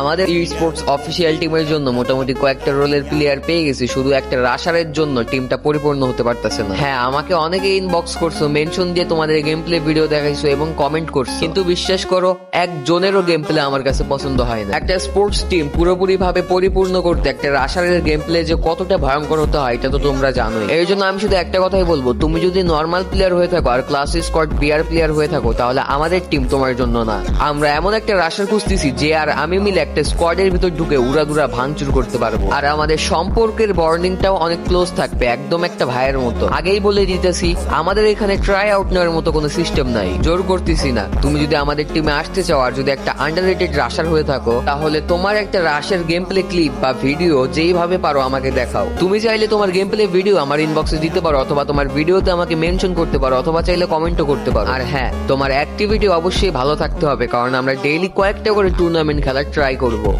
আমাদের ই sports official টিমের জন্য মোটামুটি কয়েকটা রোলের প্লেয়ার পেয়ে গেছি, শুধু একটা রাশারের জন্য টিমটা পরিপূর্ণ হতে পারতেছে না। হ্যাঁ, আমাকে অনেকে ইনবক্স করছো, মেনশন দিয়ে তোমাদের গেম প্লে ভিডিও দেখাইছো এবং কমেন্ট করছো, কিন্তু বিশ্বাস করো একজনেরও গেম প্লে আমার কাছে পছন্দ হয় না। একটা স্পোর্টস টিম পুরোপুরি ভাবে পরিপূর্ণ করতে একটা রাশারের গেম প্লে যে কতটা ভয়ঙ্কর হতে হয় এটা তো তোমরা জানোই। এর জন্য আমি শুধু একটা কথাই বলবো, তুমি যদি নর্মাল প্লেয়ার হয়ে থাকো আর ক্লাস স্কোয়াড বিআর প্লেয়ার হয়ে থাকো তাহলে আমাদের টিম তোমার জন্য না। আমরা এমন একটা রাশার খুঁজতেছি যে আর আমি মিলে একটা স্কোয়াডের ভিতর ঢুকে উড়াদুরা ভাঙচুর করতে পারবো, আর আমাদের সম্পর্কের বর্নিংটাও অনেক ক্লোজ থাকবে, একদম একটা ভাইয়ের মতো। আগেই বলে দিতেছি, আমাদের এখানে ট্রাই আউট নেওয়ার মতো কোনো সিস্টেম নাই, জোর করতেছি না। তুমি যদি আমাদের টিমে আসতে চাও আর যদি একটা আন্ডাররেটেড রাশার হয়ে থাকো তাহলে তোমার একটা রাশের গেম প্লে ক্লিপ বা ভিডিও যেইভাবে পারো আমাকে দেখাও। তুমি চাইলে তোমার গেম প্লে ভিডিও আমার ইনবক্সে দিতে পারো, অথবা তোমার ভিডিওতে আমাকে মেনশন করতে পারো, অথবা চাইলে কমেন্টও করতে পারো। আর হ্যাঁ, তোমার অ্যাক্টিভিটি অবশ্যই ভালো থাকতে হবে, কারণ আমরা ডেইলি কয়েকটা করে টুর্নামেন্ট খেলার ট্রাই করবো।